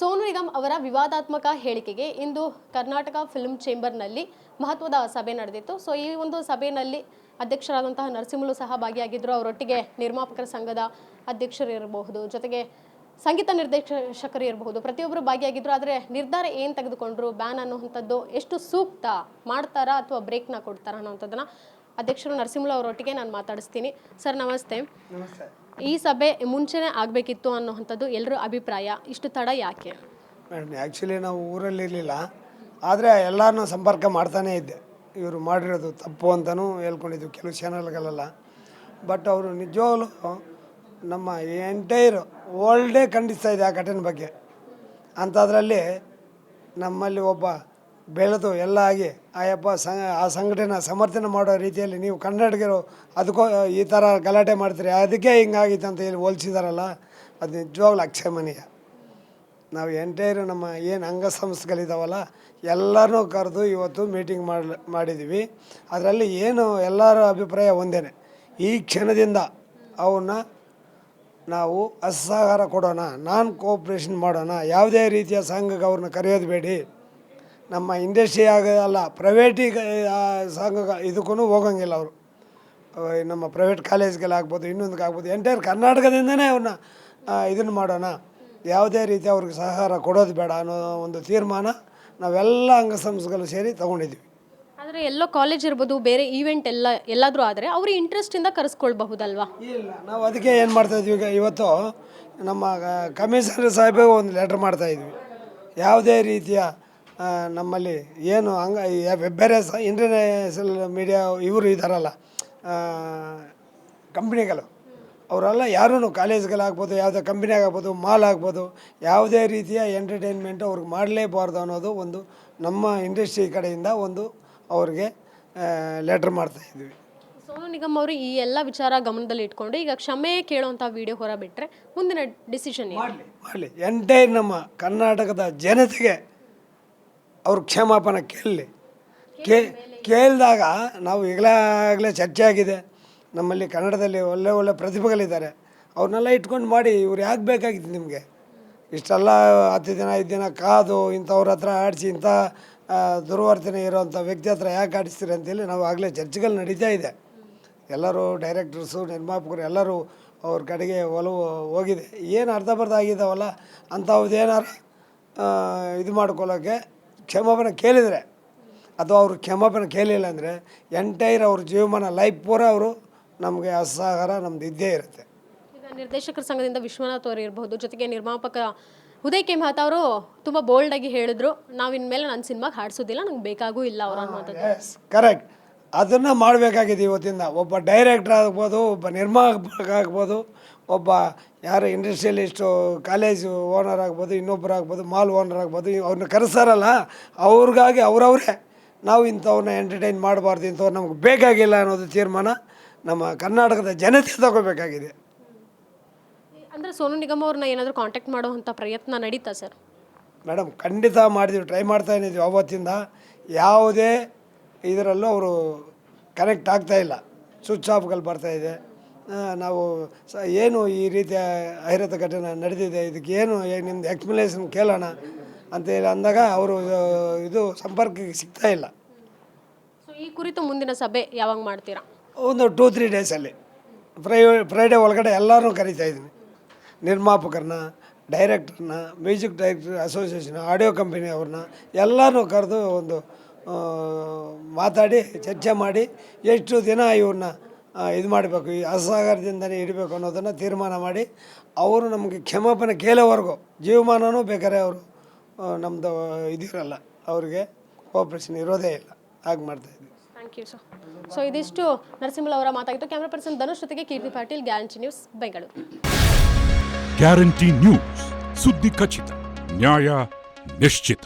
ಸೋನು ನಿಗಮ್ ಅವರ ವಿವಾದಾತ್ಮಕ ಹೇಳಿಕೆಗೆ ಇಂದು ಕರ್ನಾಟಕ ಫಿಲ್ಮ್ ಚೇಂಬರ್ನಲ್ಲಿ ಮಹತ್ವದ ಸಭೆ ನಡೆದಿತ್ತು. ಸೊ ಈ ಒಂದು ಸಭೆಯಲ್ಲಿ ಅಧ್ಯಕ್ಷರಾದಂತಹ ನರಸಿಂಹಲು ಸಹ ಭಾಗಿಯಾಗಿದ್ದರು. ಅವರೊಟ್ಟಿಗೆ ನಿರ್ಮಾಪಕರ ಸಂಘದ ಅಧ್ಯಕ್ಷರು ಇರಬಹುದು, ಜೊತೆಗೆ ಸಂಗೀತ ನಿರ್ದೇಶಕರು ಇರಬಹುದು, ಪ್ರತಿಯೊಬ್ಬರು ಭಾಗಿಯಾಗಿದ್ರು. ಆದರೆ ನಿರ್ಧಾರ ಏನು ತೆಗೆದುಕೊಂಡ್ರು, ಬ್ಯಾನ್ ಅನ್ನುವಂಥದ್ದು ಎಷ್ಟು ಸೂಕ್ತ, ಮಾಡ್ತಾರಾ ಅಥವಾ ಬ್ರೇಕ್ನ ಕೊಡ್ತಾರಾ ಅನ್ನೋಂಥದ್ದನ್ನ ಅಧ್ಯಕ್ಷರು ನರಸಿಂಹಲು ಅವರೊಟ್ಟಿಗೆ ನಾನು ಮಾತಾಡಿಸ್ತೀನಿ. ಸರ್ ನಮಸ್ತೆ. ನಮಸ್ತೆ. ಈ ಸಭೆ ಮುಂಚೆನೇ ಆಗಬೇಕಿತ್ತು ಅನ್ನೋವಂಥದ್ದು ಎಲ್ಲರ ಅಭಿಪ್ರಾಯ. ಇಷ್ಟು ತಡ ಯಾಕೆ? ಆ್ಯಕ್ಚುಲಿ ನಾವು ಊರಲ್ಲಿರಲಿಲ್ಲ, ಆದರೆ ಎಲ್ಲರನ್ನೂ ಸಂಪರ್ಕ ಮಾಡ್ತಾನೇ ಇದ್ದೆ. ಇವರು ಮಾಡಿರೋದು ತಪ್ಪು ಅಂತಲೂ ಹೇಳ್ಕೊಂಡಿದ್ವಿ ಕೆಲವು ಚಾನಲ್ಗಳೆಲ್ಲ. ಬಟ್ ಅವರು ನಿಜವಾಗ್ಲೂ ನಮ್ಮ ಎಂಟೈರ್ ವರ್ಲ್ಡೇ ಖಂಡಿಸ್ತಾ ಇದೆ ಆ ಘಟನೆ ಬಗ್ಗೆ. ಅಂಥದ್ರಲ್ಲಿ ನಮ್ಮಲ್ಲಿ ಒಬ್ಬ ಬೆಳೆದು ಎಲ್ಲ ಆಗಿ ಆ ಸಂಘಟನೆ ಸಮರ್ಥನೆ ಮಾಡೋ ರೀತಿಯಲ್ಲಿ ನೀವು ಕನ್ನಡಿಗರು ಅದಕ್ಕೋ ಈ ಥರ ಗಲಾಟೆ ಮಾಡ್ತೀರಿ, ಅದಕ್ಕೆ ಹಿಂಗಾಗಿತ್ತು ಅಂತ ಹೇಳಿ ಹೋಲಿಸಿದಾರಲ್ಲ, ಅದು ನಿಜವಾಗ್ಲೂ ಅಕ್ಷಮ್ಯನೀಯ. ನಾವು ಎಂಟೈರು ನಮ್ಮ ಏನು ಅಂಗಸಂಸ್ಥೆಗಳಿದ್ದಾವಲ್ಲ ಎಲ್ಲರನ್ನೂ ಕರೆದು ಇವತ್ತು ಮೀಟಿಂಗ್ ಮಾಡಿದ್ದೀವಿ. ಅದರಲ್ಲಿ ಏನು ಎಲ್ಲರ ಅಭಿಪ್ರಾಯ ಒಂದೇ, ಈ ಕ್ಷಣದಿಂದ ಅವನ್ನ ನಾವು ಅಸಹಕಾರ ಕೊಡೋಣ, ನಾನ್ ಕೋಆಪ್ರೇಷನ್ ಮಾಡೋಣ, ಯಾವುದೇ ರೀತಿಯ ಸಂಘಕ್ಕೆ ಅವ್ರನ್ನ ಕರೆಯೋದು ಬೇಡಿ. ನಮ್ಮ ಇಂಡಸ್ಟ್ರಿ ಆಗಲ್ಲ, ಪ್ರೈವೇಟಿಗೆ ಸಂಘ ಇದಕ್ಕೂ ಹೋಗೋಂಗಿಲ್ಲ ಅವರು. ನಮ್ಮ ಪ್ರೈವೇಟ್ ಕಾಲೇಜ್ಗೆಲ್ಲ ಆಗ್ಬೋದು, ಇನ್ನೊಂದಕ್ಕೆ ಆಗ್ಬೋದು, ಎಂಟೈರ್ ಕರ್ನಾಟಕದಿಂದನೇ ಅವ್ರನ್ನ ಇದನ್ನು ಮಾಡೋಣ, ಯಾವುದೇ ರೀತಿ ಅವ್ರಿಗೆ ಸಹಕಾರ ಕೊಡೋದು ಬೇಡ ಅನ್ನೋ ಒಂದು ತೀರ್ಮಾನ ನಾವೆಲ್ಲ ಅಂಗಸಂಸ್ಥೆಗಳು ಸೇರಿ ತೊಗೊಂಡಿದ್ದೀವಿ. ಆದರೆ ಎಲ್ಲೋ ಕಾಲೇಜ್ ಇರ್ಬೋದು, ಬೇರೆ ಈವೆಂಟ್ ಎಲ್ಲಾದರೂ ಆದರೆ ಅವ್ರ ಇಂಟ್ರೆಸ್ಟಿಂದ ಕರೆಸ್ಕೊಳ್ಬಹುದಲ್ವಾ? ಇಲ್ಲ, ನಾವು ಅದಕ್ಕೆ ಏನು ಮಾಡ್ತಾಯಿದ್ವಿ, ಈಗ ಇವತ್ತು ನಮ್ಮ ಕಮಿಷನರ್ ಸಾಹೇಬೇ ಒಂದು ಲೆಟ್ರ್ ಮಾಡ್ತಾಯಿದ್ವಿ. ಯಾವುದೇ ರೀತಿಯ ನಮ್ಮಲ್ಲಿ ಏನು ಬೇರೆ ಇಂಟರ್ನ್ಯಾಷನಲ್ ಮೀಡಿಯಾ ಇವರು ಇದ್ದಾರಲ್ಲ, ಕಂಪ್ನಿಗಳು, ಅವರೆಲ್ಲ ಯಾರೂ ಕಾಲೇಜ್ಗಳಾಗ್ಬೋದು, ಯಾವುದೇ ಕಂಪ್ನಿಯಾಗ್ಬೋದು, ಮಾಲ್ ಆಗ್ಬೋದು, ಯಾವುದೇ ರೀತಿಯ ಎಂಟರ್ಟೈನ್ಮೆಂಟು ಅವ್ರಿಗೆ ಮಾಡಲೇಬಾರ್ದು ಅನ್ನೋದು ಒಂದು ನಮ್ಮ ಇಂಡಸ್ಟ್ರಿ ಕಡೆಯಿಂದ ಒಂದು ಅವ್ರಿಗೆ ಲೆಟ್ರ್ ಮಾಡ್ತಾಯಿದ್ವಿ. ಸೋನು ನಿಗಮ್ ಅವರು ಈ ಎಲ್ಲ ವಿಚಾರ ಗಮನದಲ್ಲಿ ಇಟ್ಕೊಂಡು ಈಗ ಕ್ಷಮೆ ಕೇಳುವಂಥ ವಿಡಿಯೋ ಹೊರಬಿಟ್ರೆ ಮುಂದಿನ ಡಿಸಿಷನ್ ಮಾಡಲಿ. ಎಂಟೈರ್ ನಮ್ಮ ಕರ್ನಾಟಕದ ಜನತೆಗೆ ಅವ್ರ ಕ್ಷಮಾಪಣೆ ಕೇಳಿದಾಗ ನಾವು ಈಗಲೇ ಚರ್ಚೆ ಆಗಿದೆ. ನಮ್ಮಲ್ಲಿ ಕನ್ನಡದಲ್ಲಿ ಒಳ್ಳೆ ಒಳ್ಳೆ ಪ್ರತಿಭೆಗಳಿದ್ದಾರೆ, ಅವ್ರನ್ನೆಲ್ಲ ಇಟ್ಕೊಂಡು ಮಾಡಿ. ಇವ್ರು ಯಾಕೆ ಬೇಕಾಗಿತ್ತು ನಿಮಗೆ ಇಷ್ಟೆಲ್ಲ 10 ದಿನ 5 ದಿನ ಕಾದು ಇಂಥವ್ರ ಹತ್ರ ಆಡಿಸಿ, ಇಂಥ ದುರ್ವರ್ತನೆ ಇರೋವಂಥ ವ್ಯಕ್ತಿ ಹತ್ರ ಯಾಕೆ ಆಡಿಸ್ತೀರಿ ಅಂತೇಳಿ ನಾವು ಆಗಲೇ ಚರ್ಚೆಗಳು ನಡೀತಾ ಇದೆ. ಎಲ್ಲರೂ ಡೈರೆಕ್ಟರ್ಸು, ನಿರ್ಮಾಪಕರು ಎಲ್ಲರೂ ಅವ್ರ ಕಡೆಗೆ ಒಲವು ಹೋಗಿದೆ. ಏನು ಅರ್ಧಬರ್ಧ ಆಗಿದ್ದಾವಲ್ಲ ಅಂಥವ್ದೇನಾರು ಇದು ಮಾಡ್ಕೊಳ್ಳೋಕ್ಕೆ ಕ್ಷಮಾಪಣೆ ಕೇಳಿದರೆ, ಅಥವಾ ಅವರು ಕ್ಷಮಾಪಣೆ ಕೇಳಿಲ್ಲ ಅಂದರೆ ಎಂಟೈರ್ ಅವ್ರ ಜೀವಮಾನ ಲೈಫ್ ಪೂರ ಅವರು ನಮಗೆ ಅಸಹಕಾರ ನಮ್ದು ಇದ್ದೇ ಇರುತ್ತೆ. ಈಗ ನಿರ್ದೇಶಕರ ಸಂಘದಿಂದ ವಿಶ್ವನಾಥ್ ಅವರು ಇರಬಹುದು, ಜೊತೆಗೆ ನಿರ್ಮಾಪಕ ಉದಯ್ ಕೆ ಮೆಹ್ತಾ ಅವರು ತುಂಬ ಬೋಲ್ಡಾಗಿ ಹೇಳಿದ್ರು, ನಾವು ಇನ್ಮೇಲೆ ನನ್ನ ಸಿನಿಮಾಗೆ ಹಾಡಿಸೋದಿಲ್ಲ, ನಂಗೆ ಬೇಕಾಗೂ ಇಲ್ಲ ಅವರು ಅನ್ನೋಂಥದ್ದು. ಕರೆಕ್ಟ್. ಅದನ್ನು ಮಾಡಬೇಕಾಗಿದೆ ಇವತ್ತಿಂದ. ಒಬ್ಬ ಡೈರೆಕ್ಟ್ರ್ ಆಗ್ಬೋದು, ಒಬ್ಬ ನಿರ್ಮಾಪಕ ಆಗ್ಬೋದು, ಒಬ್ಬ ಯಾರು ಇಂಡಸ್ಟ್ರಿಯಲಿಸ್ಟು, ಕಾಲೇಜು ಓನರ್ ಆಗ್ಬೋದು, ಇನ್ನೊಬ್ಬರು ಆಗ್ಬೋದು, ಮಾಲ್ ಓನರ್ ಆಗ್ಬೋದು, ಅವ್ರನ್ನ ಕರೆಸ್ತಾರಲ್ಲ ಅವ್ರಿಗಾಗಿ ಅವರವರೇ ನಾವು ಇಂಥವ್ರನ್ನ ಎಂಟರ್ಟೈನ್ ಮಾಡಬಾರ್ದು, ಇಂಥವ್ರು ನಮ್ಗೆ ಬೇಕಾಗಿಲ್ಲ ಅನ್ನೋದು ತೀರ್ಮಾನ ನಮ್ಮ ಕರ್ನಾಟಕದ ಜನತೆ ತಗೋಬೇಕಾಗಿದೆ. ಅಂದರೆ ಸೋನು ನಿಗಮ್ ಅವ್ರನ್ನ ಏನಾದರೂ ಕಾಂಟ್ಯಾಕ್ಟ್ ಮಾಡುವಂಥ ಪ್ರಯತ್ನ ನಡೀತಾ ಸರ್? ಮೇಡಮ್, ಖಂಡಿತ ಮಾಡಿದ್ವಿ, ಟ್ರೈ ಮಾಡ್ತಾ ಇದ್ದೀವಿ ಅವತ್ತಿಂದ. ಯಾವುದೇ ಇದರಲ್ಲೂ ಅವರು ಕನೆಕ್ಟ್ ಆಗ್ತಾಯಿಲ್ಲ, ಸ್ವಿಚ್ ಆಫ್ಗಳು ಬರ್ತಾಯಿದೆ. ನಾವು ಏನು ಈ ರೀತಿಯ ಐರತ ಘಟನೆ ನಡೆದಿದೆ, ಇದಕ್ಕೆ ಏನು ನಿಮ್ಮದು ಎಕ್ಸ್ಪ್ಲನೇಷನ್ ಕೇಳೋಣ ಅಂತೇಳಿ ಅಂದಾಗ ಅವರು ಇದು ಸಂಪರ್ಕಕ್ಕೆ ಸಿಗ್ತಾ ಇಲ್ಲ. ಸೊ ಈ ಕುರಿತು ಮುಂದಿನ ಸಭೆ ಯಾವಾಗ ಮಾಡ್ತೀರಾ? ಒಂದು 2-3 ಡೇಸಲ್ಲಿ ಫ್ರೈಡೇ ಒಳಗಡೆ ಎಲ್ಲರೂ ಕರೀತಾ ಇದ್ದೀನಿ. ನಿರ್ಮಾಪಕರನ್ನ, ಡೈರೆಕ್ಟ್ರನ್ನ, music director association, audio company ಅವ್ರನ್ನ ಎಲ್ಲರೂ ಕರೆದು ಒಂದು ಮಾತಾಡಿ ಚರ್ಚೆ ಮಾಡಿ ಎಷ್ಟು ದಿನ ಇವ್ರನ್ನ ಇದು ಮಾಡಬೇಕು, ಈ ಅಸಹಕಾರದಿಂದಲೇ ಇಡಬೇಕು ಅನ್ನೋದನ್ನು ತೀರ್ಮಾನ ಮಾಡಿ ಅವರು ನಮಗೆ ಕ್ಷಮಾಪಣೆ ಕೇಳೋವರೆಗೂ ಜೀವಮಾನವೂ ಬೇಕಾದ್ರೆ ಅವರು ನಮ್ಮದು ಇದಿರಲ್ಲ, ಅವ್ರಿಗೆ ಕೋಆಪ್ರೇಷನ್ ಇರೋದೇ ಇಲ್ಲ. ಹಾಗೆ ಮಾಡ್ತಾಯಿದ್ವಿ. Thank you sir. ಸೊ ಇದಿಷ್ಟು ನರಸಿಂಹಲ್ ಅವರ ಮಾತಾಗಿತ್ತು. ಕ್ಯಾಮ್ರಾ ಪರ್ಸನ್ ಧನುಷ್ ಜೊತೆಗೆ Keerthi Patil, guarantee news, Bengaluru. Guarantee news, ಸುದ್ದಿ ಖಚಿತ, ನ್ಯಾಯ ನಿಶ್ಚಿತ.